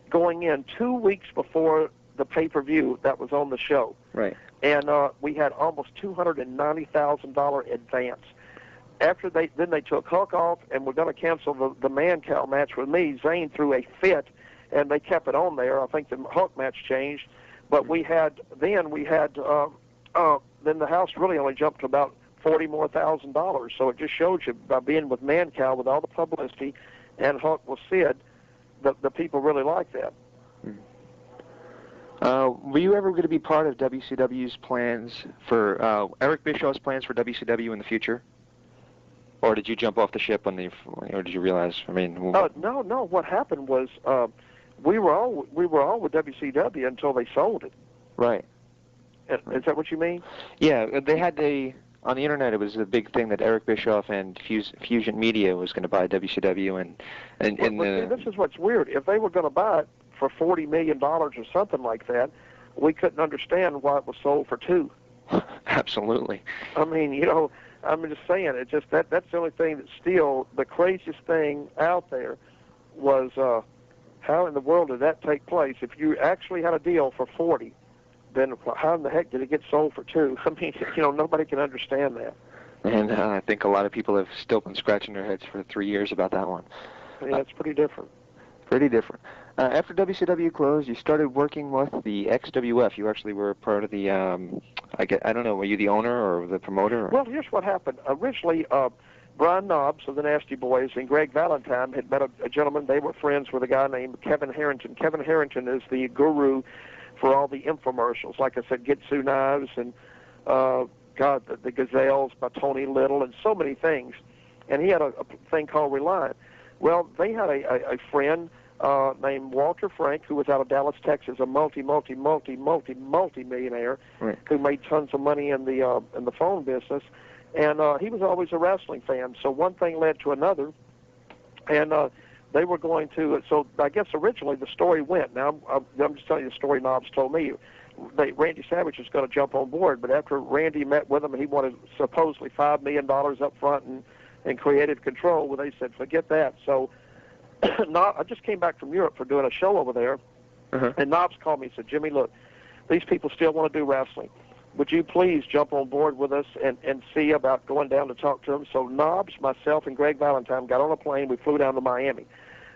going in 2 weeks before the pay-per-view that was on the show. Right. And we had almost $290,000 advance. After they took Hulk off and were going to cancel the Mancow match with me, Zane threw a fit, and they kept it on there. I think the Hulk match changed. But then the house really only jumped to about $40,000 more. So it just shows you, by being with Mancow with all the publicity and Hulk with Sid, the people really like that. Were you ever going to be part of WCW's plans for Eric Bischoff's plans for WCW in the future? Or did you jump off the ship or did you realize? I mean, no. What happened was we were all with WCW until they sold it. Right. Is that what you mean? Yeah, they had on the internet. It was a big thing that Eric Bischoff and Fusion Media was going to buy WCW, and see, this is what's weird. If they were going to buy it for $40 million or something like that, we couldn't understand why it was sold for $2. Absolutely. I mean, I'm just saying, it just that's the only thing that's still the craziest thing out there was how in the world did that take place? If you actually had a deal for 40, then how in the heck did it get sold for 2? I mean, nobody can understand that. And I think a lot of people have still been scratching their heads for 3 years about that one. Yeah, it's pretty different. Pretty different. After WCW closed, you started working with the XWF. You actually were part of the, I don't know, were you the owner or the promoter? Or? Well, here's what happened. Originally, Brian Knobs of the Nasty Boys and Greg Valentine had met a gentleman. They were friends with a guy named Kevin Harrington. Kevin Harrington is the guru for all the infomercials. Like I said, Gitsu Knives and, the Gazelles by Tony Little and so many things. And he had a thing called Reliant. Well, they had a friend named Walter Frank, who was out of Dallas, Texas, a multi-millionaire, right, who made tons of money in the phone business, and he was always a wrestling fan. So one thing led to another, and they were going to. So I guess originally the story went. Now I'm just telling you the story Knobs told me. Randy Savage was going to jump on board, but after Randy met with him, he wanted supposedly $5 million up front and creative control. Well, they said forget that. So. I just came back from Europe for doing a show over there, And Knobs called me and said, Jimmy, look, these people still want to do wrestling. Would you please jump on board with us and see about going down to talk to them? So Knobs, myself, and Greg Valentine got on a plane. We flew down to Miami.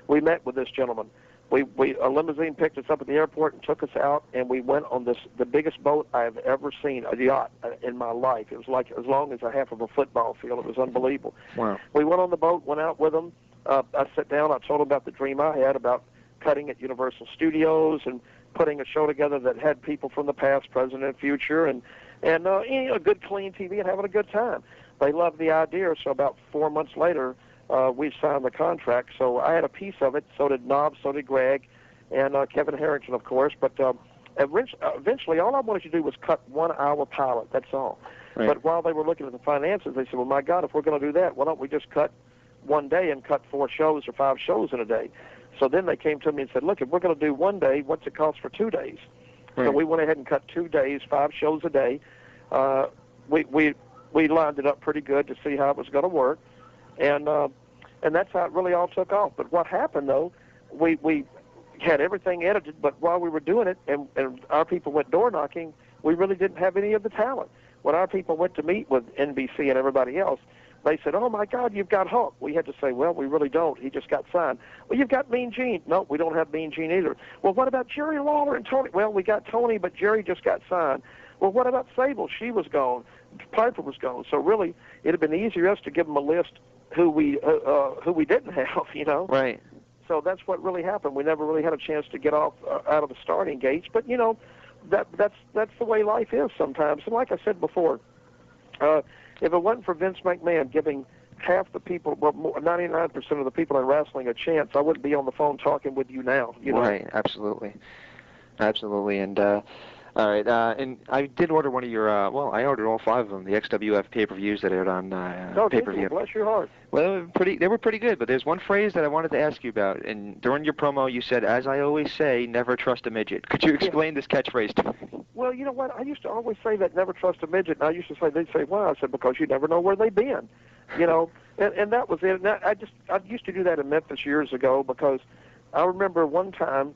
We met with this gentleman. A limousine picked us up at the airport and took us out, and we went on the biggest boat I have ever seen, a yacht, in my life. It was like as long as a half of a football field. It was unbelievable. Wow. We went on the boat, went out with them. I sat down. I told them about the dream I had about cutting at Universal Studios and putting a show together that had people from the past, present, and future, and good, clean TV and having a good time. They loved the idea, so about 4 months later, we signed the contract. So I had a piece of it, so did Knob, so did Greg, and Kevin Harrington, of course. But eventually, all I wanted to do was cut 1 hour pilot, that's all. Right. But while they were looking at the finances, they said, well, my God, if we're going to do that, why don't we just cut one day and cut 4 shows or 5 shows in a day? So then they came to me and said, look, if we're going to do 1 day, what's it cost for 2 days? Right. So we went ahead and cut 2 days, 5 shows a day. We lined it up pretty good to see how it was going to work, and that's how it really all took off. But what happened, though, we had everything edited, but while we were doing it and our people went door knocking, we really didn't have any of the talent. When our people went to meet with NBC and everybody else, they said, oh, my God, you've got Hulk. We had to say, well, we really don't. He just got signed. Well, you've got Mean Gene. No, we don't have Mean Gene either. Well, what about Jerry Lawler and Tony? Well, we got Tony, but Jerry just got signed. Well, what about Sable? She was gone. Piper was gone. So really, it had been easier us to give them a list who we didn't have, you know. Right. So that's what really happened. We never really had a chance to get off out of the starting gates. But, you know, that's the way life is sometimes. And like I said before, if it wasn't for Vince McMahon giving half the people, well, 99% of the people in wrestling a chance, I wouldn't be on the phone talking with you now. You know? Right, absolutely. And all right, and I did order one of your, I ordered all 5 of them, the XWF pay-per-views that aired on pay-per-view. Bless your heart. Well, they were pretty good, but there's one phrase that I wanted to ask you about, and during your promo you said, as I always say, never trust a midget. Could you explain this catchphrase to me? Well, you know what, I used to always say that, never trust a midget, and I used to say, they'd say, why? I said, because you never know where they've been, you know, and that was it. And I used to do that in Memphis years ago, because I remember one time,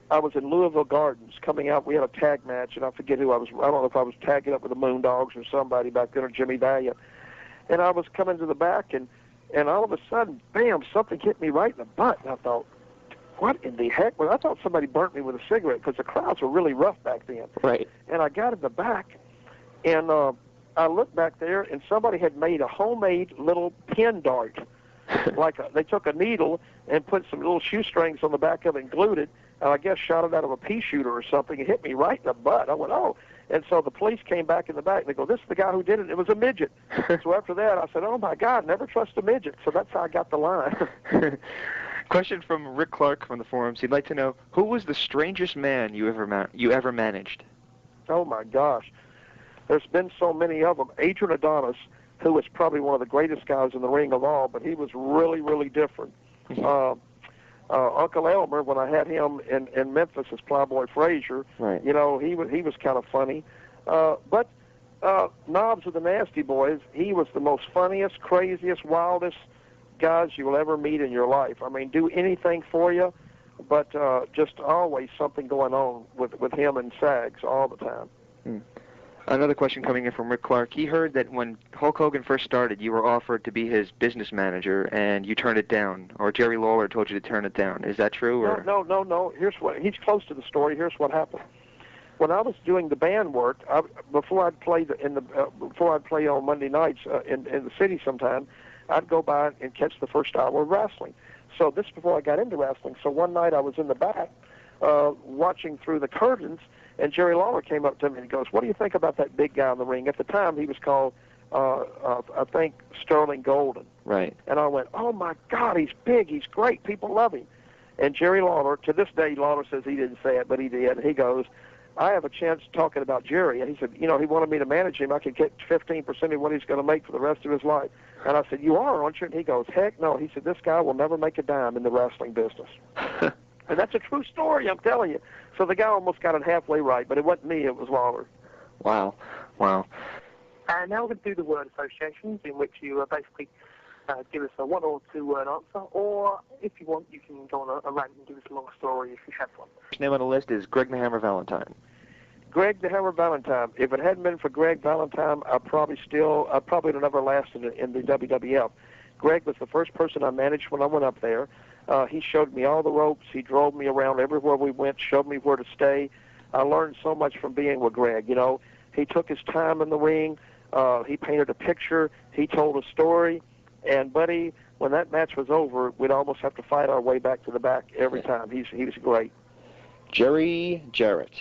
I was in Louisville Gardens coming out. We had a tag match, and I forget who I was. I don't know if I was tagging up with the Moondogs or somebody back then, or Jimmy Valiant. And I was coming to the back, and all of a sudden, bam, something hit me right in the butt. And I thought, what in the heck? Well, I thought somebody burnt me with a cigarette, because the crowds were really rough back then. Right. And I got in the back, and I looked back there, and somebody had made a homemade little pin dart. They took a needle and put some little shoestrings on the back of it and glued it, and I guess shot it out of a pea shooter or something. It hit me right in the butt. I went, oh. And so the police came back in the back, and they go, this is the guy who did it. It was a midget. So after that, I said, oh, my God, never trust a midget. So that's how I got the line. Question from Rick Clark from the forums. He'd like to know, who was the strangest man you ever managed? Oh, my gosh. There's been so many of them. Adrian Adonis, who was probably one of the greatest guys in the ring of all, but he was really, really different. Uncle Elmer, when I had him in Memphis as Plowboy Frazier, right. You know, he was kind of funny. But Knobs of the Nasty Boys, he was the most funniest, craziest, wildest guys you will ever meet in your life. I mean, do anything for you, but just always something going on with him and Sags all the time. Hmm. Another question coming in from Rick Clark. He heard that when Hulk Hogan first started, you were offered to be his business manager, and you turned it down, or Jerry Lawler told you to turn it down. Is that true? Or? No. He's close to the story. Here's what happened. When I was doing the band work, before I'd play on Monday nights in the city sometime, I'd go by and catch the first hour of wrestling. So this is before I got into wrestling. So one night I was in the back watching through the curtains, and Jerry Lawler came up to me and he goes, what do you think about that big guy in the ring? At the time, he was called, I think, Sterling Golden. Right. And I went, oh, my God, he's big. He's great. People love him. And Jerry Lawler, to this day, Lawler says he didn't say it, but he did. He goes, I have a chance talking about Jerry. And he said, you know, he wanted me to manage him. I could get 15% of what he's going to make for the rest of his life. And I said, you are, aren't you? And he goes, heck no. He said, this guy will never make a dime in the wrestling business. And that's a true story, I'm telling you. So the guy almost got it halfway right, but it wasn't me, it was Lawler. Wow. Now we're going to do the word associations, in which you basically give us a one or two word answer, or if you want, you can go on a rant and give us a long story if you have one. First name on the list is Greg the Hammer Valentine. Greg the Hammer Valentine. If it hadn't been for Greg Valentine, I probably would have never lasted in the WWF. Greg was the first person I managed when I went up there. He showed me all the ropes. He drove me around everywhere we went, showed me where to stay. I learned so much from being with Greg. You know, he took his time in the ring. He painted a picture. He told a story. And, buddy, when that match was over, we'd almost have to fight our way back to the back every time. He was great. Jerry Jarrett.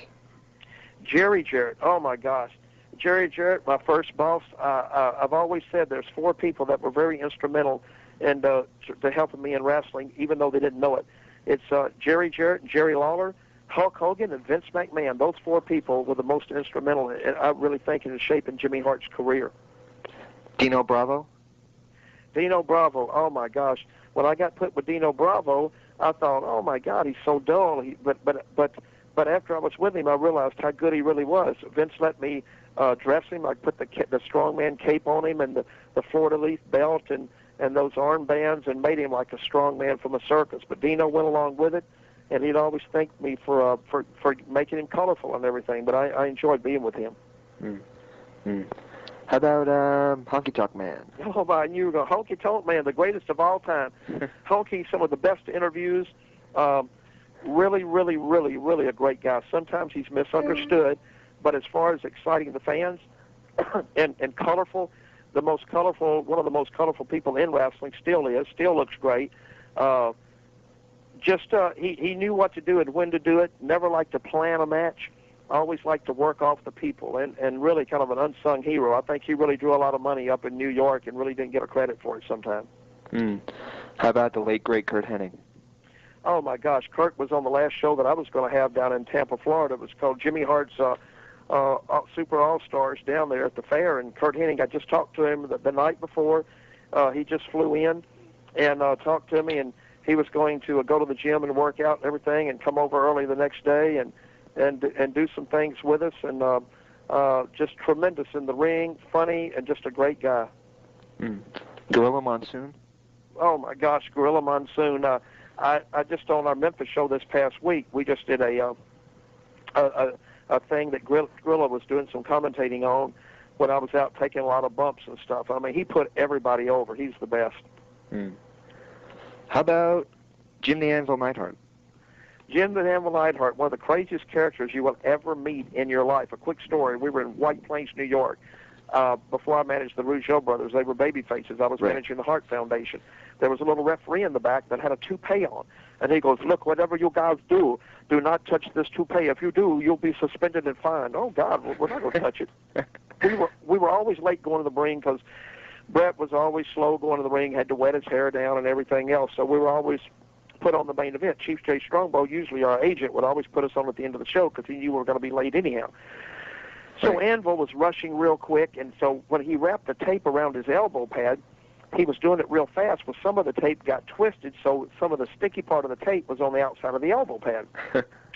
Jerry Jarrett. Oh, my gosh. Jerry Jarrett, my first boss. I've always said there's four people that were very instrumental in to helping me in wrestling, even though they didn't know it. It's Jerry Jarrett and Jerry Lawler, Hulk Hogan, and Vince McMahon. Those four people were the most instrumental, I really think, in shaping Jimmy Hart's career. Dino Bravo. Dino Bravo. Oh, my gosh. When I got put with Dino Bravo, I thought, oh, my God, he's so dull. But after I was with him, I realized how good he really was. Vince let me dress him. I put the strongman cape on him and the fleur-de-lis belt and those armbands and made him like a strongman from a circus. But Dino went along with it, and he'd always thank me for making him colorful and everything. But I enjoyed being with him. How about Honky Tonk Man? Oh, I knew you were going. Honky Tonk Man, the greatest of all time. Honky, some of the best interviews. Really, really, really, really a great guy. Sometimes he's misunderstood, but as far as exciting the fans and colorful, one of the most colorful people in wrestling still looks great. He knew what to do and when to do it. Never liked to plan a match. Always liked to work off the people, and really kind of an unsung hero. I think he really drew a lot of money up in New York and really didn't get a credit for it sometimes. How about the late, great Kurt Hennig? Oh, my gosh. Kurt was on the last show that I was going to have down in Tampa, Florida. It was called Jimmy Hart's Super All-Stars down there at the fair. And Kurt Hennig, I just talked to him the night before. He just flew in and talked to me, and he was going to go to the gym and work out and everything and come over early the next day and do some things with us. And just tremendous in the ring, funny, and just a great guy. Gorilla Monsoon? Oh, my gosh, Gorilla Monsoon. I just on our Memphis show this past week, we just did a thing that Gorilla was doing some commentating on when I was out taking a lot of bumps and stuff. I mean, he put everybody over. He's the best. How about Jim the Anvil Neidhart? Jim the Anvil Neidhart, one of the craziest characters you will ever meet in your life. A quick story. We were in White Plains, New York. Before I managed the Rougeau brothers, they were baby faces. I was managing the Hart Foundation. There was a little referee in the back that had a toupee on. And he goes, look, whatever you guys do not touch this toupee. If you do, you'll be suspended and fined. Oh, God, we're not going to touch it. We were always late going to the ring because Brett was always slow going to the ring, had to wet his hair down and everything else. So we were always put on the main event. Chief J. Strongbow, usually our agent, would always put us on at the end of the show because he knew we were going to be late anyhow. So Anvil was rushing real quick, and so when he wrapped the tape around his elbow pad, he was doing it real fast. Well, some of the tape got twisted, so some of the sticky part of the tape was on the outside of the elbow pad.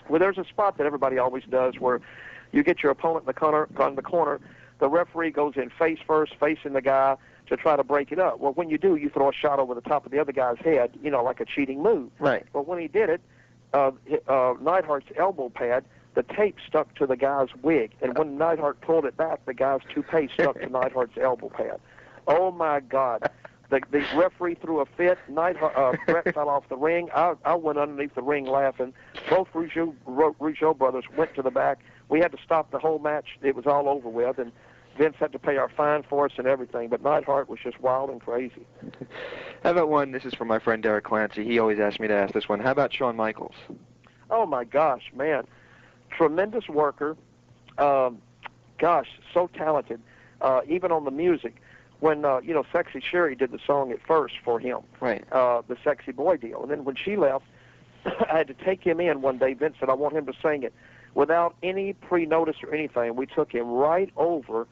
Well, there's a spot that everybody always does where you get your opponent in the corner. The referee goes in face first, facing the guy to try to break it up. Well, when you do, you throw a shot over the top of the other guy's head, like a cheating move. Right. But when he did it, Neidhart's elbow pad, the tape stuck to the guy's wig, and when Neidhart pulled it back, the guy's toupee stuck to Neidhart's elbow pad. Oh, my God. The referee threw a fit. Brett fell off the ring. I went underneath the ring laughing. Both Rougeau brothers went to the back. We had to stop the whole match. It was all over with, and Vince had to pay our fine for us and everything, but Neidhart was just wild and crazy. How about one? This is from my friend Derek Clancy. He always asks me to ask this one. How about Shawn Michaels? Oh, my gosh, man. Tremendous worker. Gosh, so talented. Even on the music. When, Sexy Sherry did the song at first for him. Right. The Sexy Boy deal. And then when she left, I had to take him in one day. Vince said, I want him to sing it. Without any pre-notice or anything, we took him right over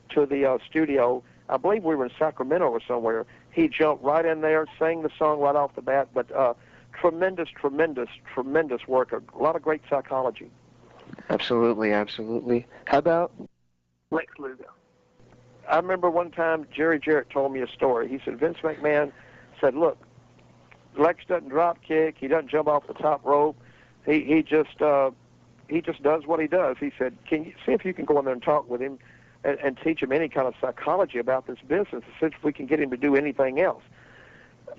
to the studio. I believe we were in Sacramento or somewhere. He jumped right in there, sang the song right off the bat. But tremendous, tremendous, tremendous worker. A lot of great psychology. Absolutely, absolutely. How about Lex Luger? I remember one time Jerry Jarrett told me a story. He said Vince McMahon said, look, Lex doesn't drop kick. He doesn't jump off the top rope. He just does what he does. He said, can you see if you can go in there and talk with him and teach him any kind of psychology about this business, see if we can get him to do anything else.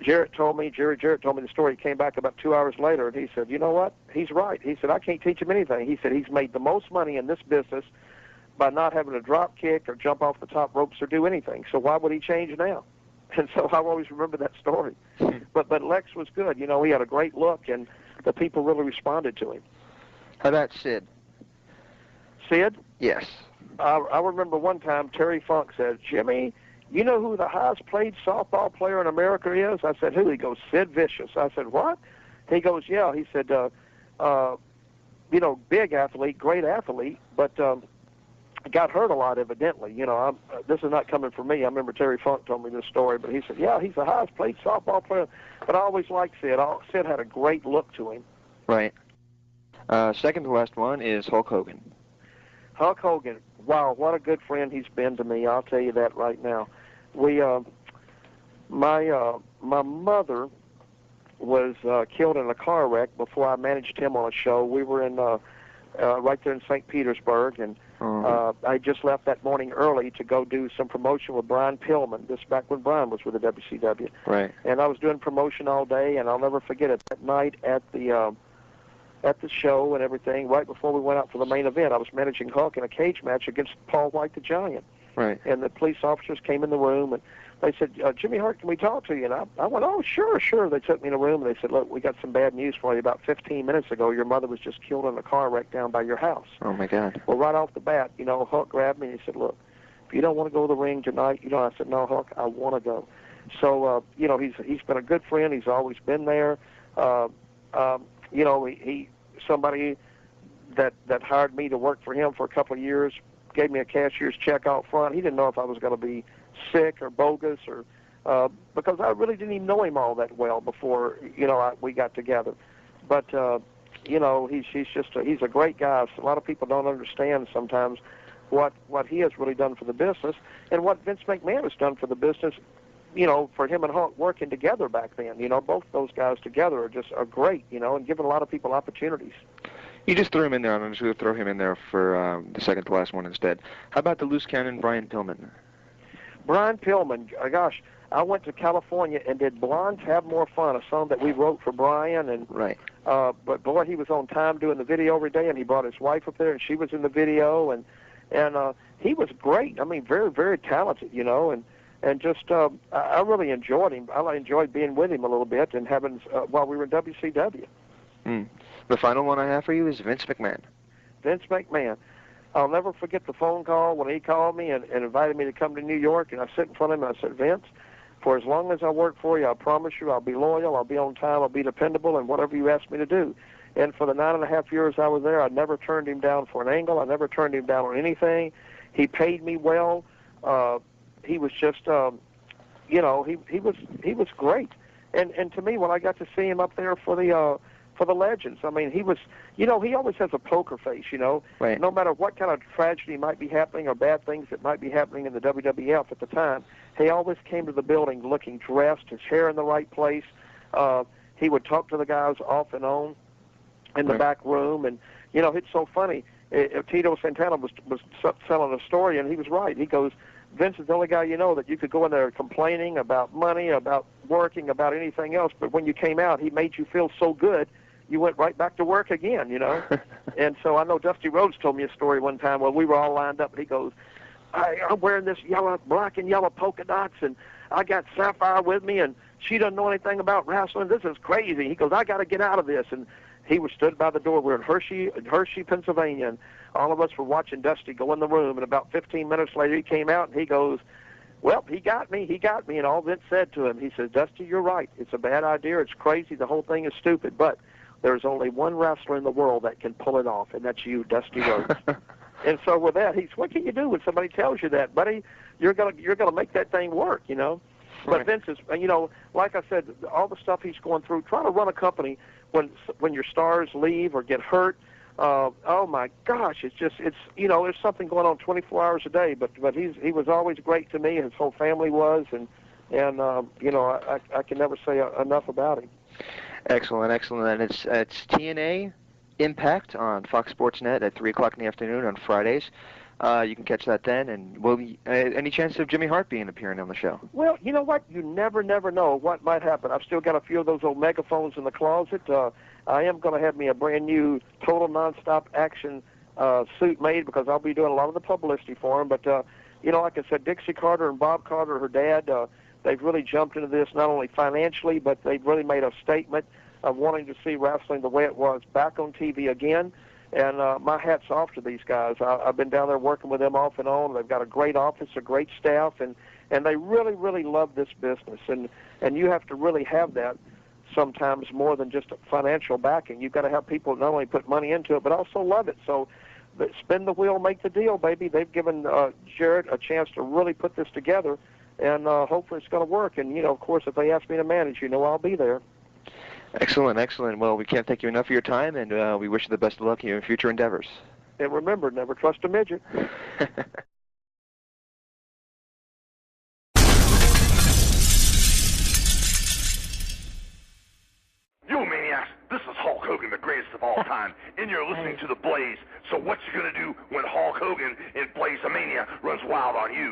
Jerry Jarrett told me the story. He came back about 2 hours later, and he said, you know what? He's right. He said, I can't teach him anything. He said he's made the most money in this business by not having to drop kick or jump off the top ropes or do anything. So why would he change now? And so I always remember that story. But Lex was good. You know, he had a great look, and the people really responded to him. How about Sid? Sid? Yes. I remember one time Terry Funk said, Jimmy, you know who the highest paid softball player in America is? I said, who? He goes, Sid Vicious. I said, what? He goes, yeah. He said, you know, big athlete, great athlete, but got hurt a lot, evidently. You know, this is not coming from me. I remember Terry Funk told me this story, but he said, yeah, he's the highest paid softball player. But I always liked Sid. Sid had a great look to him. Right. Second to last one is Hulk Hogan. Hulk Hogan, wow, what a good friend he's been to me. I'll tell you that right now. My mother was killed in a car wreck before I managed him on a show. We were in right there in St. Petersburg, and I just left that morning early to go do some promotion with Brian Pillman. This back when Brian was with the WCW. Right. And I was doing promotion all day, and I'll never forget it. That night at the show and everything, right before we went out for the main event, I was managing Hulk in a cage match against Paul White the Giant. Right. And the police officers came in the room, and they said, Jimmy Hart, can we talk to you? And I went, oh, sure. They took me in a room, and they said, look, we got some bad news for you. About 15 minutes ago, your mother was just killed in a car wreck down by your house. Oh, my God. Well, right off the bat, you know, Hulk grabbed me, and he said, look, if you don't want to go to the ring tonight, you know, I said, no, Hulk, I want to go. So, you know, he's been a good friend. He's always been there. You know, he somebody that hired me to work for him for a couple of years, gave me a cashier's check out front. He didn't know if I was going to be sick or bogus or because I really didn't even know him all that well before, you know, we got together. But, you know, he's a great guy. So a lot of people don't understand sometimes what he has really done for the business and what Vince McMahon has done for the business, you know, for him and Hulk working together back then. You know, both those guys together are great, you know, and giving a lot of people opportunities. You just threw him in there. I'm just going to throw him in there for the second to last one instead. How about the loose cannon Brian Pillman? Brian Pillman, gosh, I went to California and did Blondes Have More Fun, a song that we wrote for Brian. And right. But, boy, he was on time doing the video every day, and he brought his wife up there, and she was in the video. And he was great. I mean, very, very talented, you know, and just I really enjoyed him. I enjoyed being with him a little bit and having while we were in WCW. The final one I have for you is Vince McMahon. Vince McMahon. I'll never forget the phone call when he called me and invited me to come to New York, and I sit in front of him and I said, Vince, for as long as I work for you, I promise you I'll be loyal, I'll be on time, I'll be dependable, and whatever you ask me to do. And for the 9.5 years I was there, I never turned him down for an angle. I never turned him down on anything. He paid me well. He was just, you know, he was great. And to me, when I got to see him up there for the Legends, I mean, he was, you know, he always has a poker face, you know. Right. No matter what kind of tragedy might be happening or bad things that might be happening in the WWF at the time, he always came to the building looking dressed, his hair in the right place. He would talk to the guys off and on in the back room. And, you know, it's so funny. Tito Santana was selling a story, and he was right. He goes, Vince is the only guy you know that you could go in there complaining about money, about working, about anything else, but when you came out, he made you feel so good, you went right back to work again, you know. And so I know Dusty Rhodes told me a story one time where we were all lined up, and he goes, I'm wearing this black and yellow polka dots, and I got Sapphire with me, and she doesn't know anything about wrestling. This is crazy. He goes, I got to get out of this. And he was stood by the door. We're in Hershey, Pennsylvania, and all of us were watching Dusty go in the room. And about 15 minutes later, he came out, and he goes, well, he got me. And all Vince said to him, he says, Dusty, you're right. It's a bad idea. It's crazy. The whole thing is stupid. But there's only one wrestler in the world that can pull it off, and that's you, Dusty Rhodes. And so with that, what can you do when somebody tells you that, buddy? You're gonna make that thing work, you know. But Vince is, you know, like I said, all the stuff he's going through, trying to run a company when your stars leave or get hurt, Oh my gosh, it's there's something going on 24 hours a day. But he was always great to me. His whole family was, and I can never say enough about him. Excellent, excellent. And it's TNA Impact on Fox Sports Net at 3 o'clock in the afternoon on Fridays. You can catch that then. And will any chance of Jimmy Hart appearing on the show? Well, you know what? You never know what might happen. I've still got a few of those old megaphones in the closet. I am going to have me a brand new total nonstop action suit made because I'll be doing a lot of the publicity for him. But like I said, Dixie Carter and Bob Carter, her dad, they've really jumped into this not only financially, but they've really made a statement of wanting to see wrestling the way it was back on TV again. And my hat's off to these guys. I've been down there working with them off and on. They've got a great office, a great staff, and they really, really love this business. And you have to really have that sometimes more than just financial backing. You've got to have people not only put money into it, but also love it. So spin the wheel, make the deal, baby. They've given Jarrett a chance to really put this together, and hopefully it's going to work. And, of course, if they ask me to manage, I'll be there. Excellent, excellent. Well, we can't thank you enough for your time, and we wish you the best of luck in your future endeavors. And remember, never trust a midget. Yo, maniacs, this is Hulk Hogan, the greatest of all time, and you're listening to The Blaze. So what you gonna do when Hulk Hogan in Blaze of Mania runs wild on you?